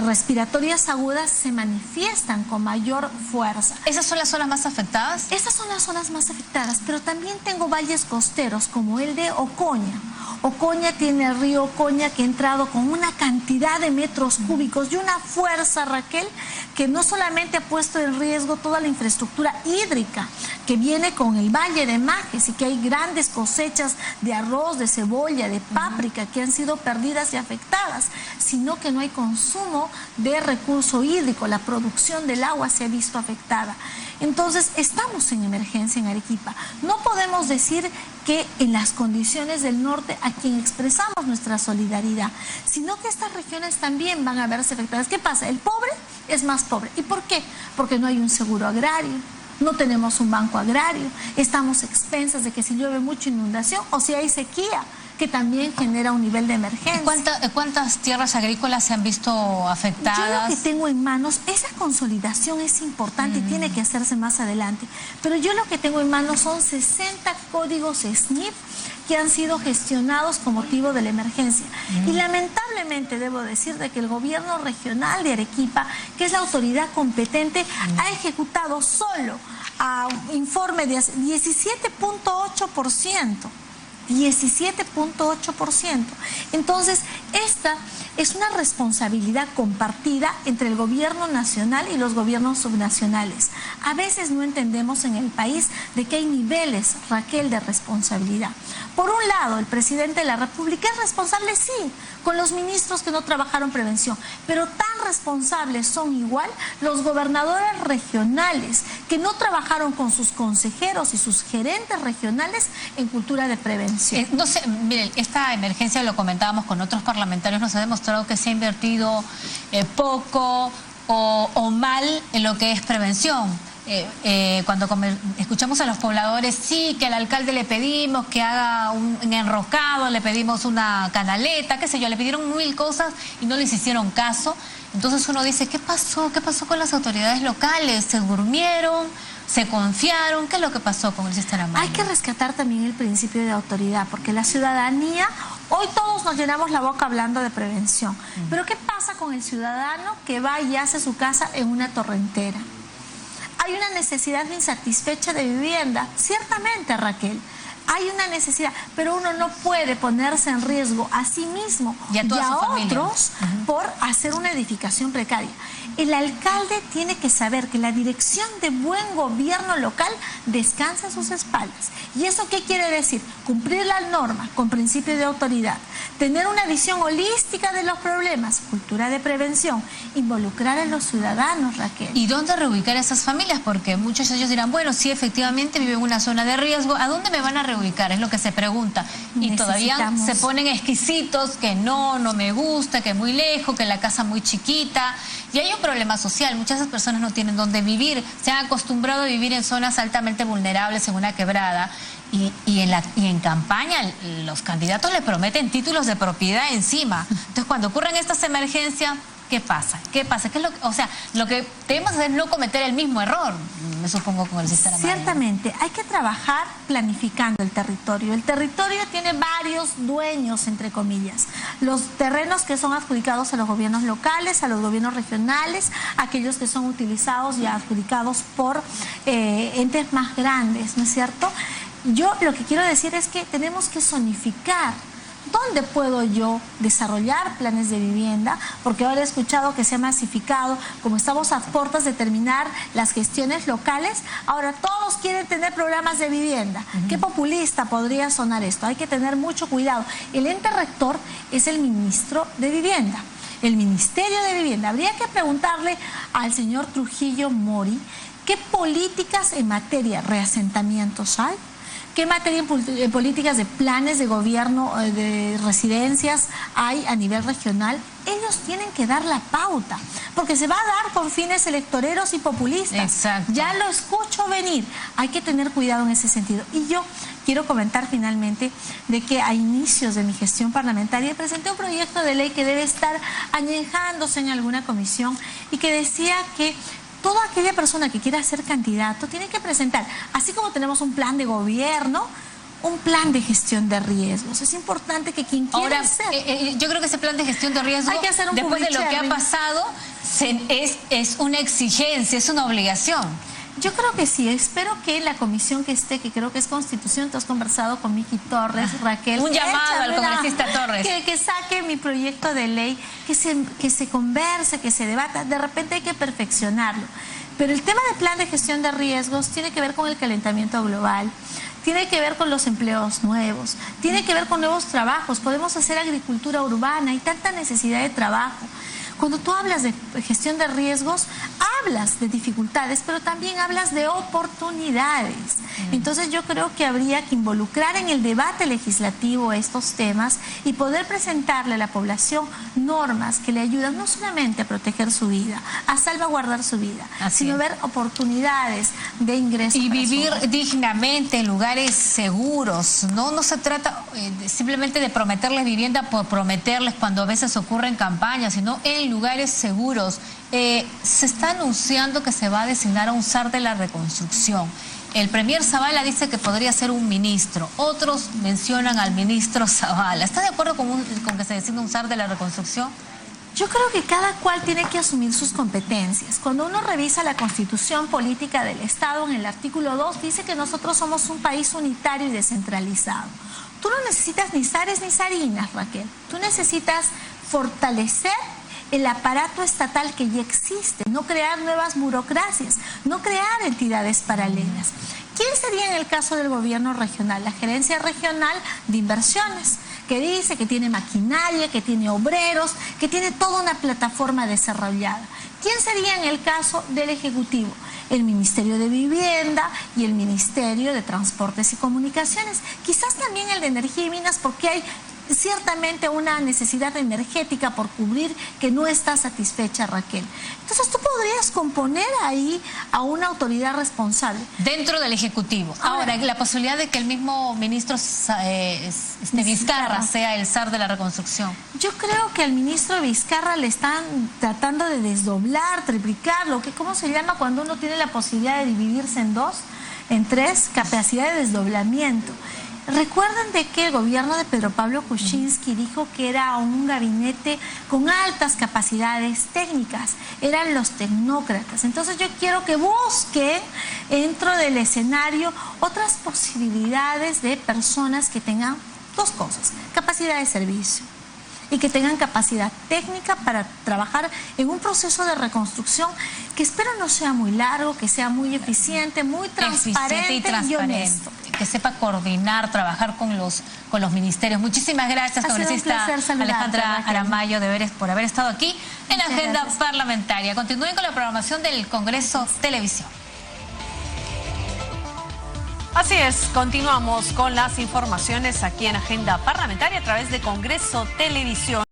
respiratorias agudas se manifiestan con mayor fuerza. ¿Esas son las zonas más afectadas? Esas son las zonas más afectadas, pero también tengo valles costeros como el de Ocoña. Ocoña tiene el río Ocoña que ha entrado con una cantidad de metros cúbicos y una fuerza, Raquel, que no solamente ha puesto en riesgo toda la infraestructura hídrica que viene con el Valle de Majes y que hay grandes cosechas de arroz, de cebolla, de páprica que han sido perdidas y afectadas, sino que no hay consumo de recurso hídrico, la producción del agua se ha visto afectada. Entonces, estamos en emergencia en Arequipa. No podemos decir que en las condiciones del norte a quien expresamos nuestra solidaridad, sino que estas regiones también van a verse afectadas. ¿Qué pasa? El pobre es más pobre. ¿Y por qué? Porque no hay un seguro agrario, no tenemos un banco agrario, estamos expensas de que si llueve mucho inundación o si hay sequía, que también genera un nivel de emergencia. ¿Cuántas tierras agrícolas se han visto afectadas? Yo lo que tengo en manos, esa consolidación es importante y tiene que hacerse más adelante, pero yo lo que tengo en manos son 60 códigos SNIP que han sido gestionados con motivo de la emergencia. Y lamentablemente debo decir de que el gobierno regional de Arequipa, que es la autoridad competente, ha ejecutado solo a un informe de 17.8%. 17.8%. Entonces, esta es una responsabilidad compartida entre el gobierno nacional y los gobiernos subnacionales. A veces no entendemos en el país de que hay niveles, Raquel, de responsabilidad. Por un lado, el presidente de la República es responsable, sí, con los ministros que no trabajaron prevención, pero tan responsables son igual los gobernadores regionales que no trabajaron con sus consejeros y sus gerentes regionales en cultura de prevención. No sé, miren, esta emergencia, lo comentábamos con otros parlamentarios, nos ha demostrado que se ha invertido poco o mal en lo que es prevención. Cuando escuchamos a los pobladores, sí, que al alcalde le pedimos que haga un enrocado, le pedimos una canaleta, qué sé yo, le pidieron 1000 cosas y no les hicieron caso. Entonces uno dice, ¿qué pasó? ¿Qué pasó con las autoridades locales? ¿Se durmieron? ¿Se confiaron? ¿Qué es lo que pasó con el sistema? Hay que rescatar también el principio de autoridad, porque la ciudadanía, hoy todos nos llenamos la boca hablando de prevención, pero ¿qué pasa con el ciudadano que va y hace su casa en una torrentera? Hay una necesidad insatisfecha de vivienda, ciertamente, Raquel. Hay una necesidad, pero uno no puede ponerse en riesgo a sí mismo y a otros por hacer una edificación precaria. El alcalde tiene que saber que la dirección de buen gobierno local descansa a sus espaldas. ¿Y eso qué quiere decir? Cumplir la norma con principio de autoridad, tener una visión holística de los problemas, cultura de prevención, involucrar a los ciudadanos, Raquel. ¿Y dónde reubicar a esas familias? Porque muchos de ellos dirán, bueno, sí, efectivamente viven en una zona de riesgo, ¿a dónde me van a reubicar? Es lo que se pregunta. Y todavía se ponen exquisitos, que no me gusta, que muy lejos, que la casa muy chiquita. Y hay un problema social, muchas de esas personas no tienen dónde vivir, se han acostumbrado a vivir en zonas altamente vulnerables, en una quebrada, y en campaña los candidatos le prometen títulos de propiedad encima. Entonces, cuando ocurren estas emergencias, ¿qué pasa? ¿Qué pasa? ¿Qué es lo que debemos hacer es no cometer el mismo error, me supongo, con el sistema? Ciertamente, hay que trabajar planificando el territorio. El territorio tiene varios dueños, entre comillas. Los terrenos que son adjudicados a los gobiernos locales, a los gobiernos regionales, aquellos que son utilizados y adjudicados por entes más grandes, ¿no es cierto? Yo lo que quiero decir es que tenemos que zonificar. ¿Dónde puedo yo desarrollar planes de vivienda? Porque ahora he escuchado que se ha masificado, como estamos a puertas de terminar las gestiones locales, ahora todos quieren tener programas de vivienda. ¿Qué populista podría sonar esto? Hay que tener mucho cuidado. El ente rector es el ministro de Vivienda, el Ministerio de Vivienda. Habría que preguntarle al señor Trujillo Mori qué políticas en materia de reasentamientos hay. ¿Qué materia en políticas de planes de gobierno de residencias hay a nivel regional? Ellos tienen que dar la pauta, porque se va a dar con fines electoreros y populistas. Exacto. Ya lo escucho venir. Hay que tener cuidado en ese sentido. Y yo quiero comentar finalmente de que a inicios de mi gestión parlamentaria presenté un proyecto de ley que debe estar añejándose en alguna comisión y que decía que toda aquella persona que quiera ser candidato tiene que presentar, así como tenemos un plan de gobierno, un plan de gestión de riesgos. Es importante que quien quiera hacer... yo creo que ese plan de gestión de riesgos, hay que hacer un después de lo que ha pasado, es una exigencia, es una obligación. Yo creo que sí, espero que la comisión que esté, que creo que es Constitución, tú has conversado con Miki Torres, Raquel. Un llamado al congresista Torres. Que saque mi proyecto de ley, que se converse, que se debata, de repente hay que perfeccionarlo. Pero el tema del plan de gestión de riesgos tiene que ver con el calentamiento global, tiene que ver con los empleos nuevos, tiene que ver con nuevos trabajos, podemos hacer agricultura urbana, hay tanta necesidad de trabajo. Cuando tú hablas de gestión de riesgos, hablas de dificultades, pero también hablas de oportunidades. Entonces yo creo que habría que involucrar en el debate legislativo estos temas y poder presentarle a la población normas que le ayudan no solamente a proteger su vida, a salvaguardar su vida, sino ver oportunidades de ingreso. Y vivir dignamente en lugares seguros. No se trata simplemente de prometerles vivienda por prometerles cuando a veces ocurren campañas, sino en lugares seguros. Se está anunciando que se va a designar a un zar de la reconstrucción. El premier Zavala dice que podría ser un ministro. Otros mencionan al ministro Zavala. ¿Está de acuerdo con que se designe un zar de la reconstrucción? Yo creo que cada cual tiene que asumir sus competencias. Cuando uno revisa la Constitución Política del Estado, en el artículo 2, dice que nosotros somos un país unitario y descentralizado. Tú no necesitas ni zares ni zarinas, Raquel. Tú necesitas fortalecer el aparato estatal que ya existe, no crear nuevas burocracias, no crear entidades paralelas. ¿Quién sería en el caso del gobierno regional? La Gerencia Regional de Inversiones, que dice que tiene maquinaria, que tiene obreros, que tiene toda una plataforma desarrollada. ¿Quién sería en el caso del Ejecutivo? El Ministerio de Vivienda y el Ministerio de Transportes y Comunicaciones. Quizás también el de Energía y Minas, porque hay ciertamente una necesidad energética por cubrir que no está satisfecha, Raquel. Entonces tú podrías componer ahí a una autoridad responsable. Dentro del Ejecutivo. Ahora, la posibilidad de que el mismo ministro Vizcarra sea el zar de la reconstrucción. Yo creo que al ministro Vizcarra le están tratando de desdoblar, triplicar, ¿cómo se llama cuando uno tiene la posibilidad de dividirse en dos, en tres? Capacidad de desdoblamiento. Recuerden de que el gobierno de Pedro Pablo Kuczynski dijo que era un gabinete con altas capacidades técnicas, eran los tecnócratas. Entonces yo quiero que busquen dentro del escenario otras posibilidades de personas que tengan dos cosas: capacidad de servicio y que tengan capacidad técnica para trabajar en un proceso de reconstrucción que espero no sea muy largo, que sea muy eficiente, muy transparente y honesto. Que sepa coordinar, trabajar con los ministerios. Muchísimas gracias, congresista Alejandra Aramayo, por haber estado aquí en la Agenda Parlamentaria. Continúen con la programación del Congreso Televisión. Así es, continuamos con las informaciones aquí en Agenda Parlamentaria a través de Congreso Televisión.